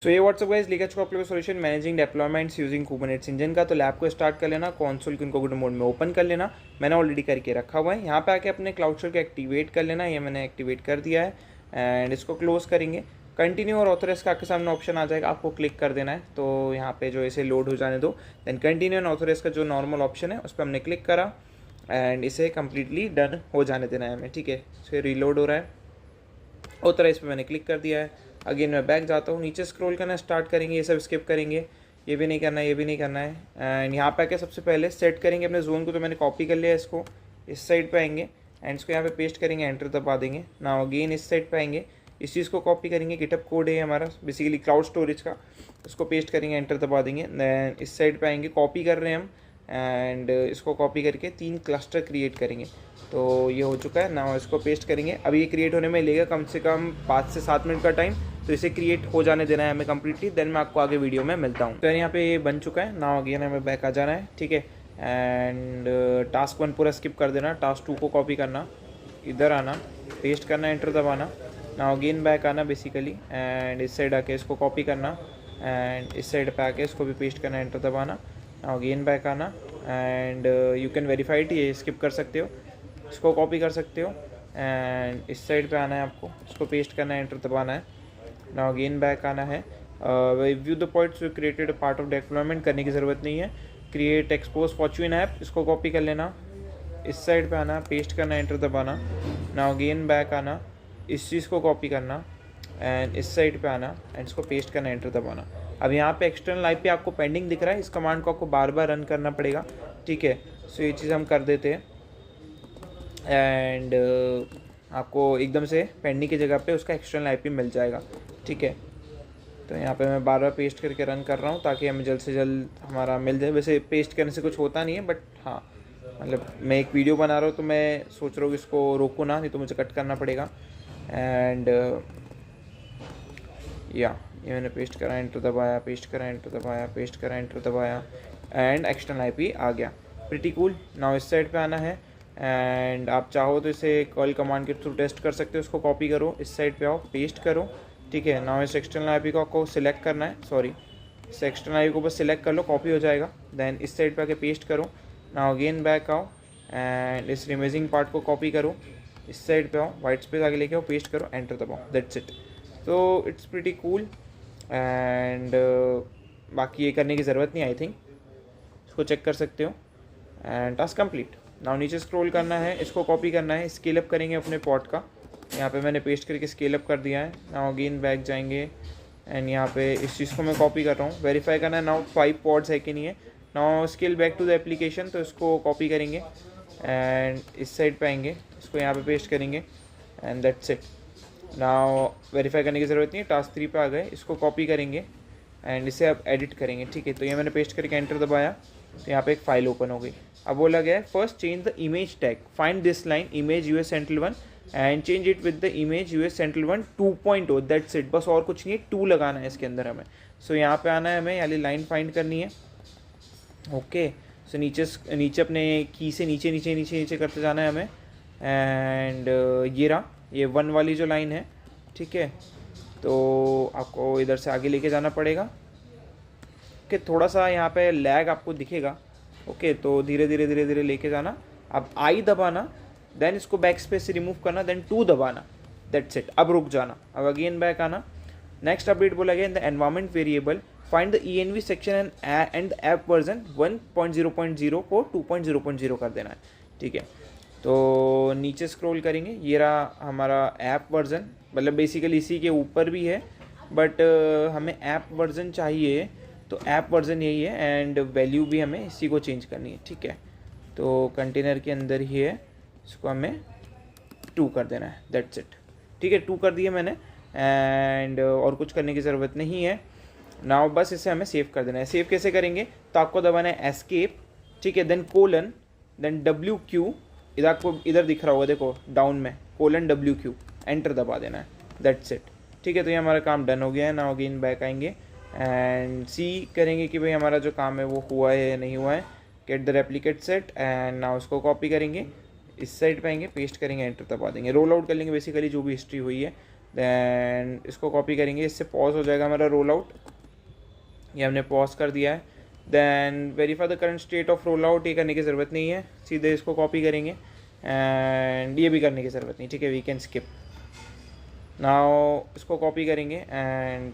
सो ये WhatsApp guys लिखा चुका आप लोगों को solution managing deployments using Kubernetes engine का। तो लैब को स्टार्ट कर लेना, कंसोल को इनको गुड मोड में ओपन कर लेना। मैंने ऑलरेडी करके रखा हुआ है। यहाँ पे आके अपने क्लाउडस्टोर को एक्टिवेट कर लेना, ये मैंने एक्टिवेट कर दिया है। एंड इसको क्लोज करेंगे। कंटिन्यू और ऑथराइज का आपके सामने ऑप्शन आ जाएगा, आपको क्लिक कर देना है। तो यहाँ पे जो इसे लोड हो जाने दो। देन कंटिन्यू एंड ऑथराइज का जो नॉर्मल ऑप्शन है उस पर हमने क्लिक करा एंड इसे कम्प्लीटली डन हो जाने देना है हमें। ठीक है, सो रीलोड हो रहा है। ऑथराइज पे मैंने क्लिक कर दिया है। अगेन मैं बैक जाता हूँ, नीचे स्क्रॉल करना स्टार्ट करेंगे, ये सब स्किप करेंगे, ये भी नहीं करना है, ये भी नहीं करना है। एंड यहाँ पे आके सबसे पहले सेट करेंगे अपने जोन को। तो मैंने कॉपी कर लिया इसको, इस साइड पे आएंगे एंड इसको यहाँ पे पेस्ट करेंगे, एंटर दबा देंगे। नाउ अगेन इस साइड पे आएंगे, इस चीज़ को कॉपी करेंगे, गिटहब कोड है हमारा बेसिकली क्लाउड स्टोरेज का, उसको पेस्ट करेंगे, एंटर दबा देंगे। देन इस साइड पे आएंगे, कॉपी कर रहे हैं हम एंड इसको कॉपी करके 3 क्लस्टर क्रिएट करेंगे। तो ये हो चुका है ना, इसको पेस्ट करेंगे। अब ये क्रिएट होने में लेगा कम से कम 5 से 7 मिनट का टाइम, तो इसे क्रिएट हो जाने देना है हमें कम्प्लीटली। देन मैं आपको आगे वीडियो में मिलता हूँ। तो यहाँ पे ये बन चुका है ना, अगेन हमें बैक आ जाना है। ठीक है, एंड टास्क 1 पूरा स्किप कर देना, टास्क 2 को कॉपी करना, इधर आना, पेस्ट करना, एंटर दबाना। ना अगेन बैक आना बेसिकली एंड इस साइड आके इसको कॉपी करना एंड इस साइड पे आके इसको भी पेस्ट करना, एंटर दबाना। ना अगेन बैक आना and you can verify it, ये स्किप कर सकते हो, इसको कॉपी कर सकते हो एंड इस साइड पे आना है आपको, इसको पेस्ट करना है, एंटर दबाना है। नाउ अगेन बैक आना है। View the points we created part of deployment, करने की ज़रूरत नहीं है। क्रिएट एक्सपोज फॉर्च्यून ऐप, इसको कॉपी कर लेना, इस साइड पे आना, पेस्ट करना, एंटर दबाना। नाउ अगेन बैक आना, इस चीज़ को कॉपी करना एंड इस साइड पे आना एंड इसको पेस्ट करना, एंटर दबाना। अब यहाँ पे एक्सटर्नल आईपी आपको पेंडिंग दिख रहा है, इस कमांड को आपको बार बार रन करना पड़ेगा। ठीक है, सो ये चीज़ हम कर देते हैं एंड आपको एकदम से पेंडिंग की जगह पे उसका एक्सटर्नल आईपी मिल जाएगा। ठीक है, तो यहाँ पे मैं बार बार पेस्ट करके रन कर रहा हूँ ताकि हमें जल्द से जल्द हमारा मिल जाए। वैसे पेस्ट करने से कुछ होता नहीं है, बट हाँ मतलब मैं एक वीडियो बना रहा हूँ तो मैं सोच रहा हूँ कि इसको रोकूँ ना, नहीं तो मुझे कट करना पड़ेगा। एंड या ये मैंने पेस्ट करा, एंटर दबाया, पेस्ट करा, एंटर दबाया, पेस्ट करा, एंटर दबाया एंड एक्सटर्नल आईपी आ गया। Pretty cool. नाउ इस साइड पे आना है एंड आप चाहो तो इसे कॉल कमांड के थ्रू टेस्ट कर सकते हो। उसको कॉपी करो, इस साइड पे आओ, पेस्ट करो। ठीक है, नाउ इस एक्सटर्नल आईपी को आपको सिलेक्ट करना है, सॉरी इस एक्सटर्नल आईपी को बस सिलेक्ट कर लो, कॉपी हो जाएगा। देन इस साइड पे आके पेस्ट करो। नाउ अगेन बैक आओ एंड इस रिमेजिंग पार्ट को कॉपी करो, इस साइड पे आओ, वाइट स्पेस आगे लेके आओ, पेस्ट करो, एंटर दबाओ, दैट्स इट। तो इट्स प्रीटी कूल एंड बाकी ये करने की ज़रूरत नहीं आई थिंक, इसको चेक कर सकते हो एंड टास्क कंप्लीट। नाउ नीचे स्क्रॉल करना है, इसको कॉपी करना है, स्केल अप करेंगे अपने पॉट का। यहाँ पे मैंने पेस्ट करके स्केल अप कर दिया है। नाउ अगेन बैक जाएंगे एंड यहाँ पे इस चीज़ को मैं कॉपी कर रहा हूँ, वेरीफाई करना है नाउ 5 पॉड्स है कि नहीं है। Now scale back to the application, तो इसको कॉपी करेंगे एंड इस साइड पे आएंगे, इसको यहाँ पे पेस्ट करेंगे and that's it. Now verify करने की ज़रूरत नहीं है, टास्क 3 पे आ गए, इसको कॉपी करेंगे एंड इसे अब एडिट करेंगे। ठीक है, तो ये मैंने पेस्ट करके एंटर दबाया, तो यहाँ पे एक फाइल ओपन हो गई। अब बोला गया है first change the image tag, find this line image US central 1 and change it with the image US central 1 2.0, that's it, बस और कुछ नहीं है, 2 लगाना है इसके अंदर हमें। सो यहाँ पे आना है, हमें यानी लाइन फाइंड करनी है। ओके, सो नीचे अपने की से नीचे नीचे नीचे नीचे करते जाना है हमें एंड ये रहा, ये 1 वाली जो लाइन है। ठीक है, तो आपको इधर से आगे लेके जाना पड़ेगा। ओके, थोड़ा सा यहाँ पे लैग आपको दिखेगा। ओके, तो धीरे धीरे धीरे धीरे लेके जाना। अब आई दबाना, देन इसको बैक स्पेस से रिमूव करना, देन 2 दबाना, दैट्स इट। अब रुक जाना, अब अगेन बैक आना। नेक्स्ट अपडेट बोला गया in the environment variable find the ENV section and app version 1.0.0 को 2.0.0 कर देना है। ठीक है, तो नीचे स्क्रॉल करेंगे, ये रहा हमारा ऐप वर्जन, मतलब बेसिकली इसी के ऊपर भी है, बट हमें ऐप वर्जन चाहिए, तो ऐप वर्जन यही है एंड वैल्यू भी हमें इसी को चेंज करनी है। ठीक है, तो कंटेनर के अंदर ही है, इसको हमें 2 कर देना है, दैट्स इट। ठीक है, 2 कर दिए मैंने एंड और कुछ करने की ज़रूरत नहीं है। नाउ बस इसे हमें सेव कर देना है। सेव कैसे करेंगे, तो आपको दबाना है एस्केप, ठीक है, देन कोलन, देन WQ, इधर आपको इधर दिख रहा होगा देखो डाउन में, कोलन WQ, एंटर दबा देना है, दैट्स इट। ठीक है, तो ये हमारा काम डन हो गया है। नाउ अगेन बैक आएंगे एंड सी करेंगे कि भाई हमारा जो काम है वो हुआ है या नहीं हुआ है। Get the replicate set and now उसको कॉपी करेंगे, इस साइड पे आएंगे, पेस्ट करेंगे, एंटर दबा देंगे, रोल आउट कर लेंगे बेसिकली जो भी हिस्ट्री हुई है। देन इसको कॉपी करेंगे, इससे पॉज हो जाएगा हमारा रोल आउट, ये हमने पॉज कर दिया है। Then verify the current state of rollout, ये करने की ज़रूरत नहीं है, सीधे इसको कॉपी करेंगे एंड ये भी करने की ज़रूरत नहीं, ठीक है, वी कैन स्किप। नाउ इसको कॉपी करेंगे एंड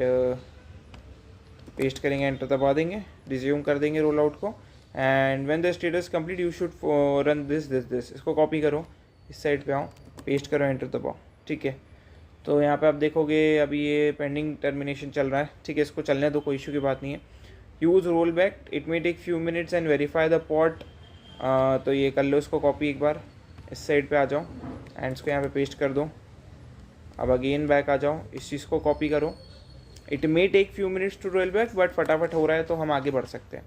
पेस्ट करेंगे, एंटर दबा देंगे, रिज्यूम कर देंगे रोल आउट को। And when the status complete you should run this, इसको कॉपी करो, इस साइड पे आओ, पेस्ट करो, एंटर दबाओ, ठीक है। तो यहाँ पे आप देखोगे अभी ये पेंडिंग टर्मिनेशन चल रहा है, ठीक है, इसको चलने दो, कोई इशू की बात नहीं है। Use rollback, it may take few minutes and verify the pod, तो ये कर लो, इसको कॉपी एक बार, इस साइड पे आ जाओ एंड इसको यहाँ पे पेस्ट कर दो। अब अगेन बैक आ जाओ, इस चीज़ को कॉपी करो, it may take few minutes to roll back, but फटाफट हो रहा है तो हम आगे बढ़ सकते हैं,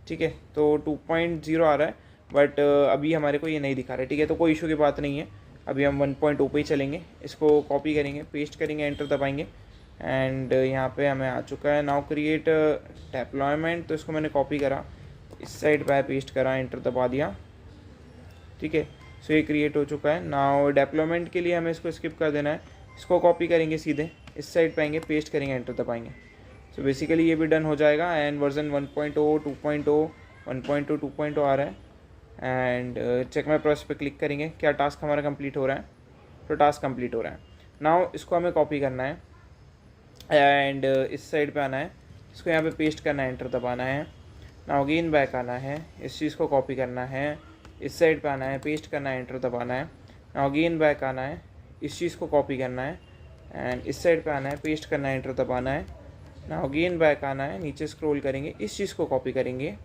ठीक है। तो 2.0 आ रहा है, बट अभी हमारे को ये नहीं दिखा रहा है, ठीक है, तो कोई इशू की बात नहीं है। अभी हम 1.0 पे ही चलेंगे, इसको कॉपी करेंगे, पेस्ट करेंगे, एंटर दबाएंगे एंड यहाँ पे हमें आ चुका है नाउ क्रिएट डेप्लॉयमेंट, तो इसको मैंने कॉपी करा, इस साइड पे पेस्ट करा, एंटर दबा दिया, ठीक है। सो ये क्रिएट हो चुका है। नाउ डेप्लॉयमेंट के लिए हमें इसको स्किप कर देना है, इसको कॉपी करेंगे, सीधे इस साइड पे आएंगे, पेस्ट करेंगे, एंटर दबाएंगे। सो बेसिकली ये भी डन हो जाएगा एंड वर्जन 1.0, 2.0, 1.2, 2.0 आ रहा है एंड चेक माई प्रोसेस पे क्लिक करेंगे, क्या टास्क हमारा कंप्लीट हो रहा है, तो टास्क कंप्लीट हो रहा है। नाउ इसको हमें कॉपी करना है एंड इस साइड पे आना है, इसको यहाँ पे पेस्ट करना है, एंटर दबाना है। नाउ अगेन बैक आना है, इस चीज़ को कॉपी करना है, इस साइड पे आना है, पेस्ट करना है, एंटर दबाना है। नाउ अगेन बैक आना है, इस चीज़ को कॉपी करना है एंड इस साइड पे आना है, पेस्ट करना है, एंटर दबाना है। नाउ अगेन बैक आना है, नीचे स्क्रॉल करेंगे, इस चीज़ को कॉपी करेंगे,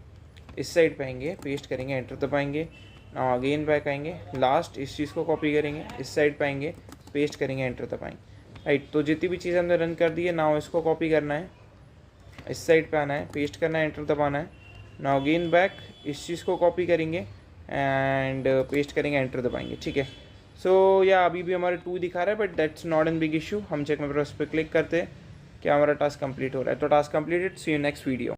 इस साइड पे आएंगे, पेस्ट करेंगे, एंटर दबाएंगे। नाउ अगेन बैक आएंगे, लास्ट इस चीज़ को कॉपी करेंगे, इस साइड पे आएंगे, पेस्ट करेंगे, एंटर दबाएंगे, राइट। तो जितनी भी चीज़ हमने रन कर दी है, नाउ इसको कॉपी करना है, इस साइड पे आना है, पेस्ट करना है, एंटर दबाना है। नाउ अगेन बैक, इस चीज़ को कॉपी करेंगे एंड पेस्ट करेंगे, एंटर दबाएंगे, ठीक है। सो या अभी भी हमारे 2 दिखा रहा है, but that's not an big issue. हम चेक में प्रोसेस पे क्लिक करते हैं, क्या हमारा टास्क कंप्लीट हो रहा है, तो task completed. See you next video.